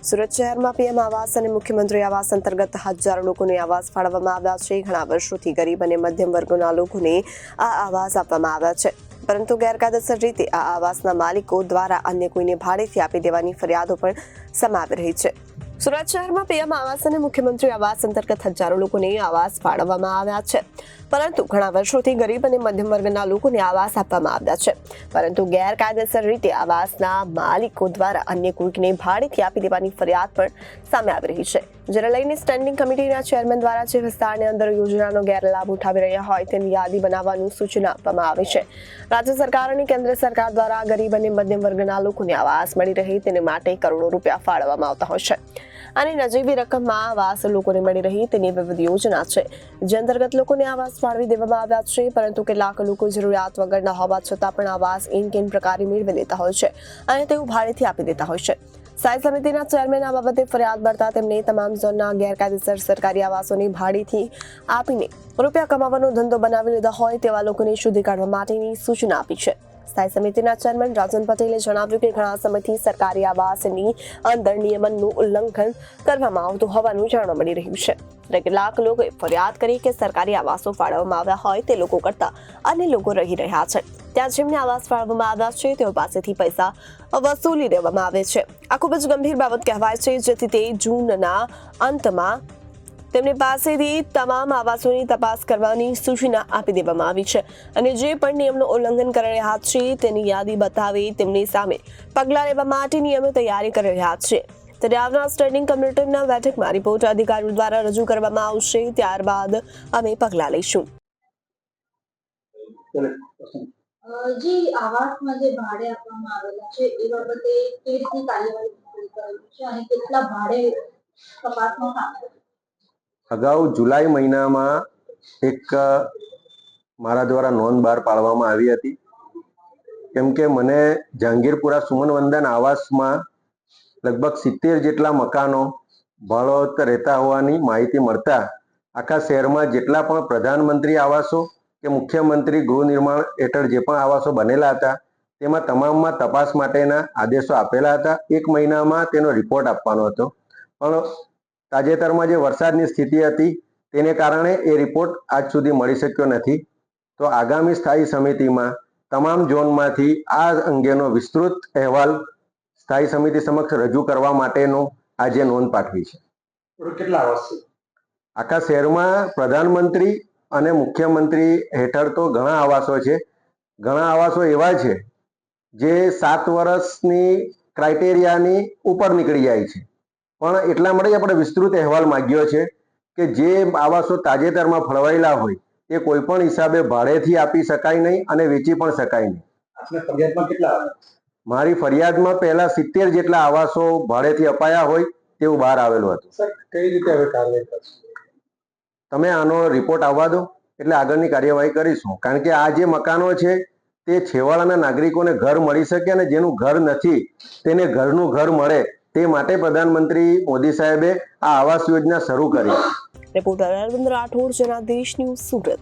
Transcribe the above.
સુરત શહેરમાં પીએમ આવાસ અને મુખ્યમંત્રી આવાસ અંતર્ગત હજારો લોકોને આવાસ ફાળવવામાં આવ્યા છે। ઘણા વર્ષોથી ગરીબ અને મધ્યમ વર્ગના લોકોને આ આવાસ આપવામાં આવ્યા છે, પરંતુ ગેરકાયદેસર રીતે આ આવાસના માલિકો દ્વારા અન્ય કોઈને ભાડેથી આપી દેવાની ફરિયાદો પણ સામે આવી રહી છે। સુરત શહેરમાં પીએમ આવાસ અને મુખ્યમંત્રી આવાસ અંતર્ગત હજારો લોકોને આવાસ ફાળવવામાં આવ્યા છે, પરંતુ ઘણા વર્ષોથી ગરીબ અને મધ્યમ વર્ગના લોકોને આવાસ આપવામાં આવ્યા છે, પરંતુ ગેરકાયદેસર રીતે આવાસના માલિકો દ્વારા અન્ય કોઈને ભાડેથી આપી દેવાની ફરિયાદ પણ સામે આવી રહી છે, જેને લઈને સ્ટેન્ડિંગ કમિટીના ચેરમેન દ્વારા જે વિસ્તારની અંદર યોજનાનો ગેરલાભ ઉઠાવી રહ્યા હોય તેની યાદી બનાવવાની સૂચના આપવામાં આવી છે। રાજ્ય સરકાર અને કેન્દ્ર સરકાર દ્વારા ગરીબ અને મધ્યમ વર્ગના લોકોને આવાસ મળી રહે તેને માટે કરોડો રૂપિયા ફાળવવામાં આવતા હોય છે, અને નજીવી રકમમાં આવાસ લોકોને મળી રહી તેની વિવિધ યોજના છે, જે અંતર્ગત લોકોને આવાસ ફાળવી દેવામાં આવ્યા છે, પરંતુ કેટલાક લોકો જરૂરિયાત વગરના હોવા છતાં પણ આવાસ ઇન કેન પ્રકારે મેળવી લેતા હોય છે અને તેઓ ભાડેથી આપી દેતા હોય છે। સ્થાયી સમિતિના ચેરમેન આ બાબતે ફરિયાદ કરતા તેમણે તમામ ઝોનના ગેરકાયદેસર સરકારી આવાસોને ભાડેથી આપીને રૂપિયા કમાવાનો ધંધો બનાવી લીધા હોય તેવા લોકોને શોધી કાઢવા માટેની સૂચના આપી છે। સ્થાયી સમિતિના ચેરમેન રાજન પટેલે જણાવ્યું કે ઘણા સમયથી સરકારી આવાસની અંદર નિયમનનું ઉલ્લંઘન કરવામાં આવતું હોવાનું જાણવા મળી રહ્યું છે, અને કેટલાક લોકોએ ફરિયાદ કરી કે સરકારી આવાસો ફાળવવામાં આવ્યા હોય તે લોકો કરતા અન્ય લોકો રહી રહ્યા છે, ત્યાં જેમને આવાસ ફાળવવામાં આવ્યા છે તેઓ પાસેથી પૈસા વસૂલી લેવામાં આવે છે। આ ખૂબ જ ગંભીર બાબત કહેવાય છે, જેથી તે જૂનના અંતમાં તેમની પાસેથી તમામ આવાસોની તપાસ કરવાની સૂચના આપી દેવામાં આવી છે, અને જે પણ નિયમનું ઉલ્લંઘન કરી રહ્યા છે તેની યાદી બતાવી તેમની સામે પગલાં લેવા માટે નિયમો તૈયારી કરી રહ્યા છે। ત્યારે આવનાર સ્ટેન્ડિંગ કમિટીના બેઠકમાં રિપોર્ટ અધિકારીઓ દ્વારા રજૂ કરવામાં આવશે, ત્યારબાદ અમે પગલાં લઈશું। જી આવાસમાં જે ભાડે આપવામાં આવેલા છે એ બાબતે કેવી રીતની કાર્યવાહી કરેલી છે અને કેટલા ભાડે તપાસમાં સામેલ? અગાઉ જુલાઈ મહિનામાં એક મારા દ્વારા નોંધ બહાર પાડવામાં આવી હતી, કેમ કે મને જહાંગીરપુરા સુમન વંદન આવાસમાં લગભગ 70 જેટલા મકાનો ભાડોત રહેતા હોવાની માહિતી મળતા આખા શહેરમાં જેટલા પણ પ્રધાનમંત્રી આવાસો કે મુખ્યમંત્રી ગૃહ નિર્માણ હેઠળ જે પણ આવાસો બનેલા હતા તેમાં તમામમાં તપાસ માટેના આદેશો આપેલા હતા। 1 મહિનામાં તેનો રિપોર્ટ આપવાનો હતો, પણ તાજેતરમાં જે વરસાદની સ્થિતિ હતી તેને કારણે એ રિપોર્ટ આજ સુધી મળી શક્યો નથી। તો આગામી સ્થાયી સમિતિમાં તમામ ઝોનમાંથી આ અંગેનો વિસ્તૃત અહેવાલ સ્થાયી સમિતિ સમક્ષ રજૂ કરવા માટેનો આજે નોંધ પાઠવી છે। કેટલા આવાસ છે આખા શહેરમાં? પ્રધાનમંત્રી અને મુખ્યમંત્રી હેઠળ તો ઘણા આવાસો છે, ઘણા આવાસો એવા છે જે 7 વર્ષની ક્રાઇટેરિયાની ઉપર નીકળી જાય છે, પણ એટલા માટે આપણે વિસ્તૃત અહેવાલ માંગ્યો છે કે જે આવાસો તાજેતરમાં ફળવાયેલા હોય તે કોઈ પણ હિસાબે ભાડેથી આપી શકાય નહીં અને વેચી પણ શકાય નહીં। આપને ફરિયાદમાં કેટલા આવ્યા? મારી ફરિયાદમાં પહેલા 70 જેટલા આવાસો ભાડેથી અપાયા હોય તેવું બહાર આવેલું હતું। સર, કઈ રીતે હવે કાર્યવાહી કરશો? તમે આનો રિપોર્ટ આવવા દો એટલે આગળની કાર્યવાહી કરીશું, કારણ કે આ જે મકાનો છે તે છેવાડાના નાગરિકોને ઘર મળી શકે અને જેનું ઘર નથી તેને ઘરનું ઘર મળે તે માટે પ્રધાનમંત્રી મોદી સાહેબે આ આવાસ યોજના શરૂ કરી। Reporter Arvind Rathod, Janadesh News, Surat.